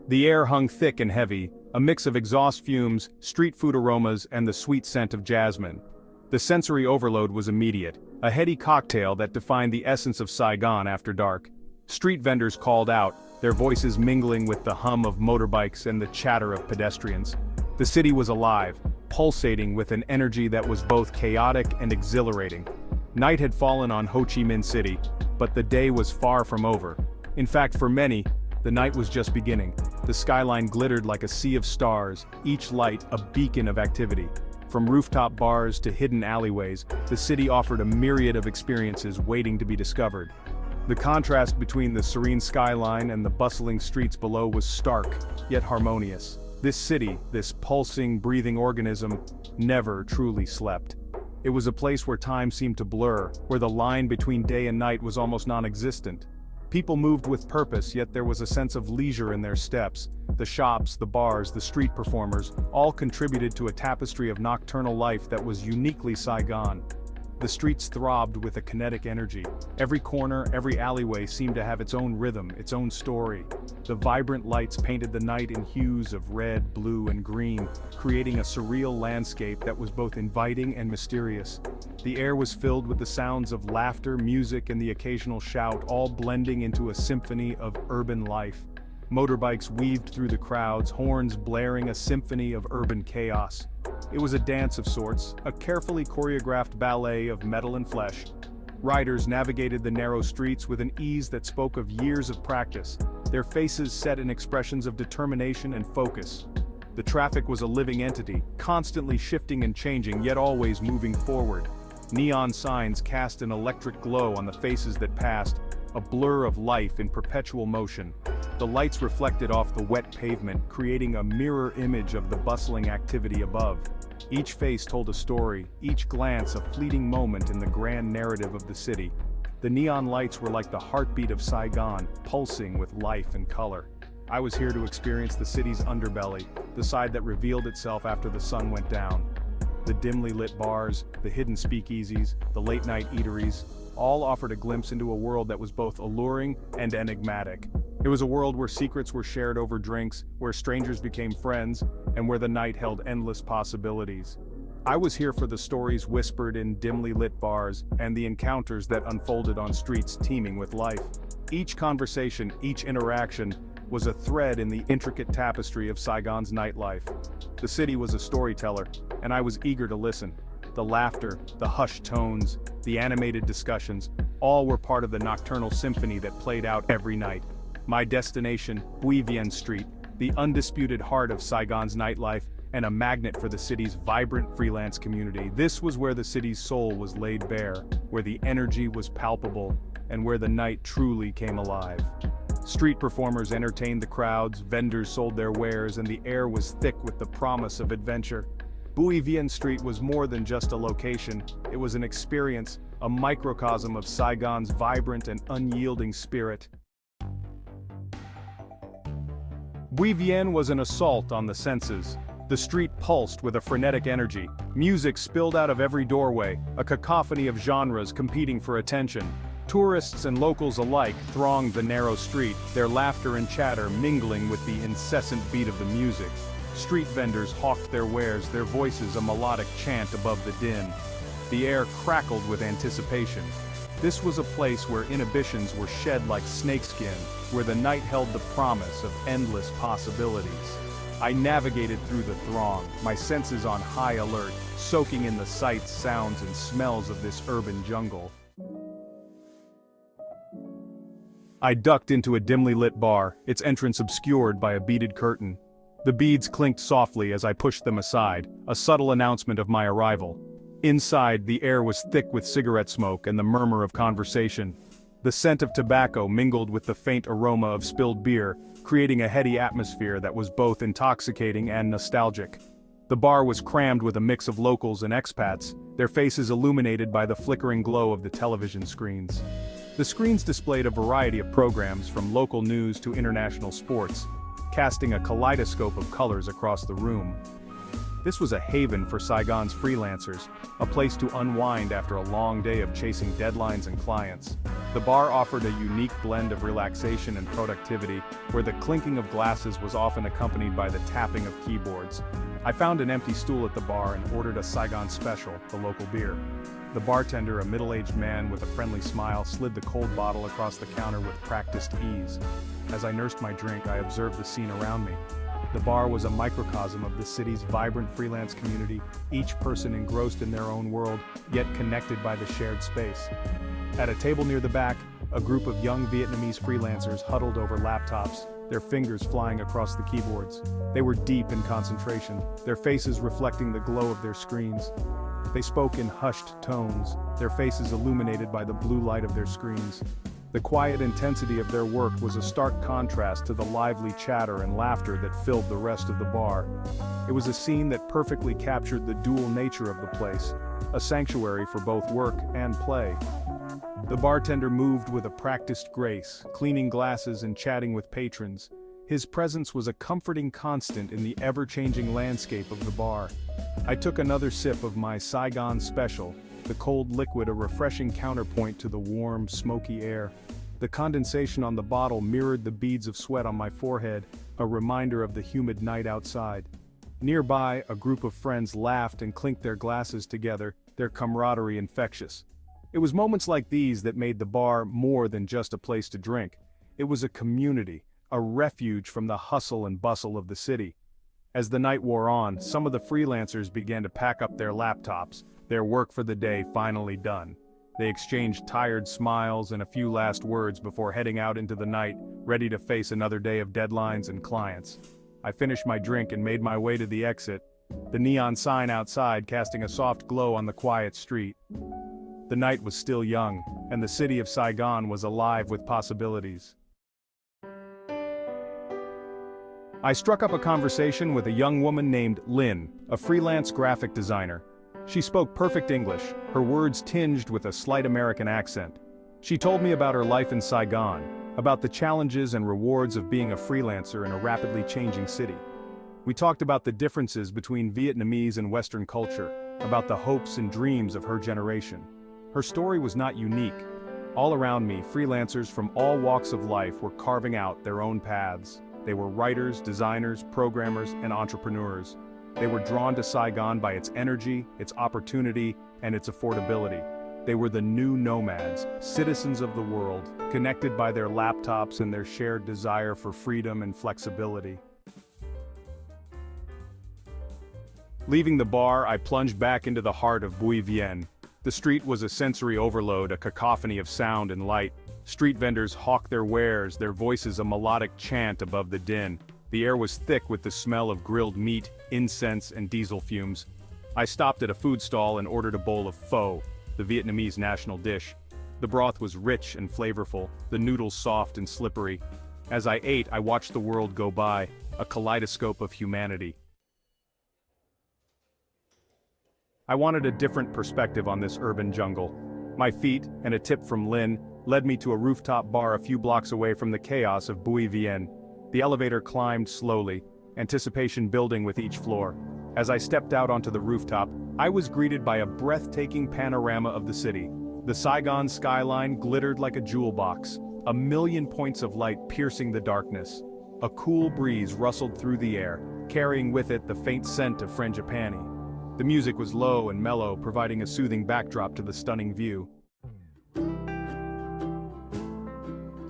The air hung thick and heavy, a mix of exhaust fumes, street food aromas, and the sweet scent of jasmine. The sensory overload was immediate, a heady cocktail that defined the essence of Saigon after dark. Street vendors called out, their voices mingling with the hum of motorbikes and the chatter of pedestrians. The city was alive, pulsating with an energy that was both chaotic and exhilarating. Night had fallen on Ho Chi Minh City, but the day was far from over. In fact, for many, the night was just beginning. The skyline glittered like a sea of stars, each light a beacon of activity. From rooftop bars to hidden alleyways, the city offered a myriad of experiences waiting to be discovered. The contrast between the serene skyline and the bustling streets below was stark, yet harmonious. This city, this pulsing, breathing organism, never truly slept. It was a place where time seemed to blur, where the line between day and night was almost non-existent. People moved with purpose, yet there was a sense of leisure in their steps. The shops, the bars, the street performers, all contributed to a tapestry of nocturnal life that was uniquely Saigon. The streets throbbed with a kinetic energy. Every corner, every alleyway seemed to have its own rhythm, its own story. The vibrant lights painted the night in hues of red, blue, and green, creating a surreal landscape that was both inviting and mysterious. The air was filled with the sounds of laughter, music, and the occasional shout, all blending into a symphony of urban life. Motorbikes weaved through the crowds, horns blaring a symphony of urban chaos. It was a dance of sorts, a carefully choreographed ballet of metal and flesh. Riders navigated the narrow streets with an ease that spoke of years of practice, their faces set in expressions of determination and focus. The traffic was a living entity, constantly shifting and changing, yet always moving forward. Neon signs cast an electric glow on the faces that passed, a blur of life in perpetual motion. The lights reflected off the wet pavement, creating a mirror image of the bustling activity above. Each face told a story, each glance a fleeting moment in the grand narrative of the city. The neon lights were like the heartbeat of Saigon, pulsing with life and color. I was here to experience the city's underbelly, the side that revealed itself after the sun went down. The dimly lit bars, the hidden speakeasies, the late-night eateries, all offered a glimpse into a world that was both alluring and enigmatic. It was a world where secrets were shared over drinks, where strangers became friends, and where the night held endless possibilities. I was here for the stories whispered in dimly lit bars, and the encounters that unfolded on streets teeming with life. Each conversation, each interaction, was a thread in the intricate tapestry of Saigon's nightlife. The city was a storyteller, and I was eager to listen. The laughter, the hushed tones, the animated discussions, all were part of the nocturnal symphony that played out every night. My destination, Bui Vien Street, the undisputed heart of Saigon's nightlife, and a magnet for the city's vibrant freelance community. This was where the city's soul was laid bare, where the energy was palpable, and where the night truly came alive. Street performers entertained the crowds, vendors sold their wares, and the air was thick with the promise of adventure. Bui Vien Street was more than just a location, it was an experience, a microcosm of Saigon's vibrant and unyielding spirit. Bui Vien was an assault on the senses. The street pulsed with a frenetic energy. Music spilled out of every doorway, a cacophony of genres competing for attention. Tourists and locals alike thronged the narrow street, their laughter and chatter mingling with the incessant beat of the music. Street vendors hawked their wares, their voices a melodic chant above the din. The air crackled with anticipation. This was a place where inhibitions were shed like snakeskin, where the night held the promise of endless possibilities. I navigated through the throng, my senses on high alert, soaking in the sights, sounds, and smells of this urban jungle. I ducked into a dimly lit bar, its entrance obscured by a beaded curtain. The beads clinked softly as I pushed them aside, a subtle announcement of my arrival. Inside, the air was thick with cigarette smoke and the murmur of conversation. The scent of tobacco mingled with the faint aroma of spilled beer, creating a heady atmosphere that was both intoxicating and nostalgic. The bar was crammed with a mix of locals and expats, their faces illuminated by the flickering glow of the television screens. The screens displayed a variety of programs from local news to international sports, casting a kaleidoscope of colors across the room. This was a haven for Saigon's freelancers, a place to unwind after a long day of chasing deadlines and clients. The bar offered a unique blend of relaxation and productivity, where the clinking of glasses was often accompanied by the tapping of keyboards. I found an empty stool at the bar and ordered a Saigon Special, the local beer. The bartender, a middle-aged man with a friendly smile, slid the cold bottle across the counter with practiced ease. As I nursed my drink, I observed the scene around me. The bar was a microcosm of the city's vibrant freelance community, each person engrossed in their own world, yet connected by the shared space. At a table near the back, a group of young Vietnamese freelancers huddled over laptops, their fingers flying across the keyboards. They were deep in concentration, their faces reflecting the glow of their screens. They spoke in hushed tones, their faces illuminated by the blue light of their screens. The quiet intensity of their work was a stark contrast to the lively chatter and laughter that filled the rest of the bar. It was a scene that perfectly captured the dual nature of the place, a sanctuary for both work and play. The bartender moved with a practiced grace, cleaning glasses and chatting with patrons. His presence was a comforting constant in the ever-changing landscape of the bar. I took another sip of my Saigon Special, the cold liquid a refreshing counterpoint to the warm, smoky air. The condensation on the bottle mirrored the beads of sweat on my forehead, a reminder of the humid night outside. Nearby, a group of friends laughed and clinked their glasses together, their camaraderie infectious. It was moments like these that made the bar more than just a place to drink. It was a community, a refuge from the hustle and bustle of the city. As the night wore on, some of the freelancers began to pack up their laptops, their work for the day finally done. They exchanged tired smiles and a few last words before heading out into the night, ready to face another day of deadlines and clients. I finished my drink and made my way to the exit, the neon sign outside casting a soft glow on the quiet street. The night was still young, and the city of Saigon was alive with possibilities. I struck up a conversation with a young woman named Lynn, a freelance graphic designer. She spoke perfect English, her words tinged with a slight American accent. She told me about her life in Saigon, about the challenges and rewards of being a freelancer in a rapidly changing city. We talked about the differences between Vietnamese and Western culture, about the hopes and dreams of her generation. Her story was not unique. All around me, freelancers from all walks of life were carving out their own paths. They were writers, designers, programmers, and entrepreneurs. They were drawn to Saigon by its energy, its opportunity, and its affordability. They were the new nomads, citizens of the world, connected by their laptops and their shared desire for freedom and flexibility. Leaving the bar, I plunged back into the heart of Bui Vien. The street was a sensory overload, a cacophony of sound and light. Street vendors hawked their wares, their voices a melodic chant above the din. The air was thick with the smell of grilled meat, incense, and diesel fumes. I stopped at a food stall and ordered a bowl of pho, the Vietnamese national dish. The broth was rich and flavorful, the noodles soft and slippery. As I ate, I watched the world go by, a kaleidoscope of humanity. I wanted a different perspective on this urban jungle. My feet, and a tip from Lynn, led me to a rooftop bar a few blocks away from the chaos of Bui Vien. The elevator climbed slowly, anticipation building with each floor. As I stepped out onto the rooftop, I was greeted by a breathtaking panorama of the city. The Saigon skyline glittered like a jewel box, a million points of light piercing the darkness. A cool breeze rustled through the air, carrying with it the faint scent of frangipani. The music was low and mellow, providing a soothing backdrop to the stunning view.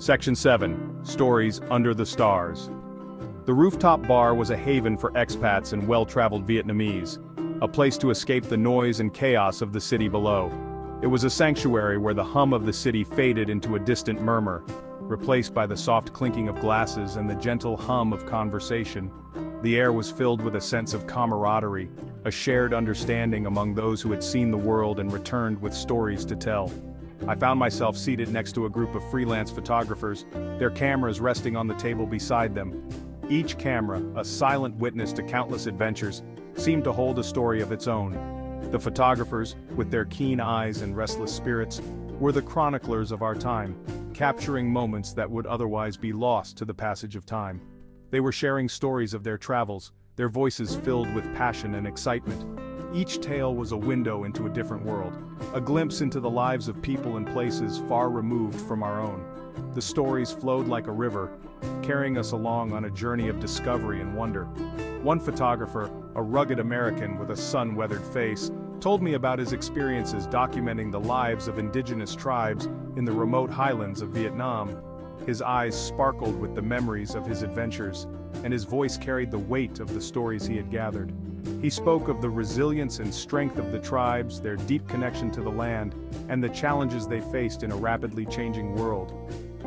Section 7. Stories Under the Stars. The Rooftop Bar was a haven for expats and well-traveled Vietnamese, a place to escape the noise and chaos of the city below. It was a sanctuary where the hum of the city faded into a distant murmur, replaced by the soft clinking of glasses and the gentle hum of conversation. The air was filled with a sense of camaraderie, a shared understanding among those who had seen the world and returned with stories to tell. I found myself seated next to a group of freelance photographers, their cameras resting on the table beside them. Each camera, a silent witness to countless adventures, seemed to hold a story of its own. The photographers, with their keen eyes and restless spirits, were the chroniclers of our time, capturing moments that would otherwise be lost to the passage of time. They were sharing stories of their travels, their voices filled with passion and excitement. Each tale was a window into a different world, a glimpse into the lives of people and places far removed from our own. The stories flowed like a river, carrying us along on a journey of discovery and wonder. One photographer, a rugged American with a sun-weathered face, told me about his experiences documenting the lives of indigenous tribes in the remote highlands of Vietnam. His eyes sparkled with the memories of his adventures, and his voice carried the weight of the stories he had gathered. He spoke of the resilience and strength of the tribes, their deep connection to the land, and the challenges they faced in a rapidly changing world.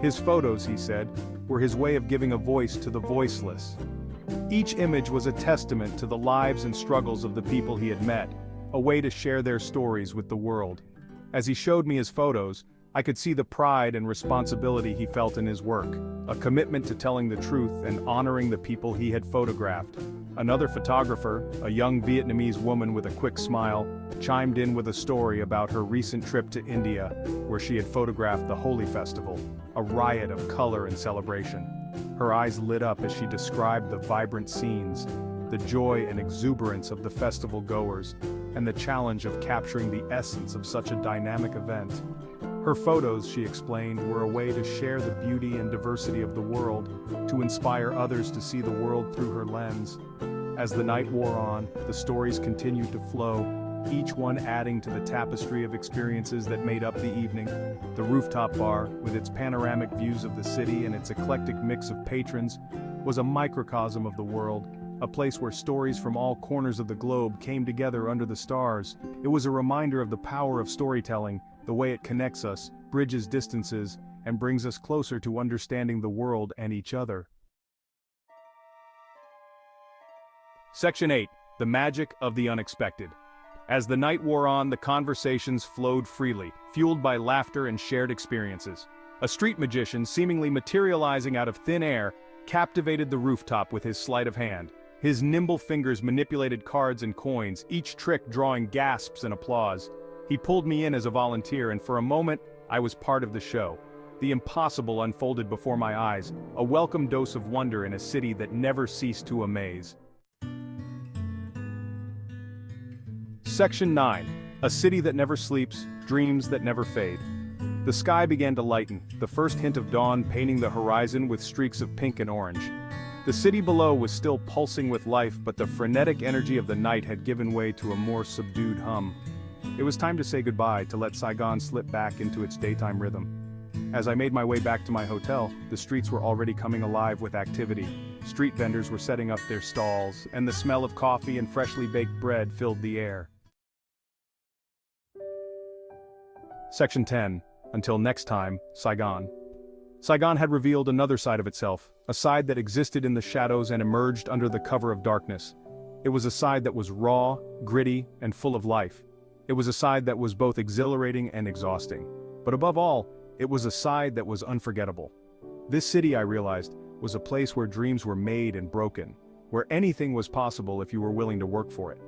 His photos, he said, were his way of giving a voice to the voiceless. Each image was a testament to the lives and struggles of the people he had met, a way to share their stories with the world. As he showed me his photos, I could see the pride and responsibility he felt in his work, a commitment to telling the truth and honoring the people he had photographed. Another photographer, a young Vietnamese woman with a quick smile, chimed in with a story about her recent trip to India, where she had photographed the Holi festival, a riot of color and celebration. Her eyes lit up as she described the vibrant scenes, the joy and exuberance of the festival goers, and the challenge of capturing the essence of such a dynamic event. Her photos, she explained, were a way to share the beauty and diversity of the world, to inspire others to see the world through her lens. As the night wore on, the stories continued to flow, each one adding to the tapestry of experiences that made up the evening. The Rooftop Bar, with its panoramic views of the city and its eclectic mix of patrons, was a microcosm of the world, a place where stories from all corners of the globe came together under the stars. It was a reminder of the power of storytelling, the way it connects us, bridges distances, and brings us closer to understanding the world and each other. Section 8. The Magic of the Unexpected. As the night wore on, the conversations flowed freely, fueled by laughter and shared experiences. A street magician, seemingly materializing out of thin air, captivated the rooftop with his sleight of hand. His nimble fingers manipulated cards and coins, each trick drawing gasps and applause. He pulled me in as a volunteer, and for a moment, I was part of the show. The impossible unfolded before my eyes, a welcome dose of wonder in a city that never ceased to amaze. Section 9. A city that never sleeps, dreams that never fade. The sky began to lighten, the first hint of dawn painting the horizon with streaks of pink and orange. The city below was still pulsing with life, but the frenetic energy of the night had given way to a more subdued hum. It was time to say goodbye, to let Saigon slip back into its daytime rhythm. As I made my way back to my hotel, the streets were already coming alive with activity. Street vendors were setting up their stalls, and the smell of coffee and freshly baked bread filled the air. Section 10. Until next time, Saigon. Saigon had revealed another side of itself, a side that existed in the shadows and emerged under the cover of darkness. It was a side that was raw, gritty, and full of life. It was a side that was both exhilarating and exhausting. But above all, it was a side that was unforgettable. This city, I realized, was a place where dreams were made and broken, where anything was possible if you were willing to work for it.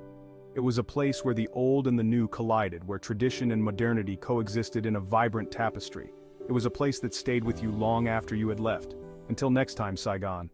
It was a place where the old and the new collided, where tradition and modernity coexisted in a vibrant tapestry. It was a place that stayed with you long after you had left. Until next time, Saigon.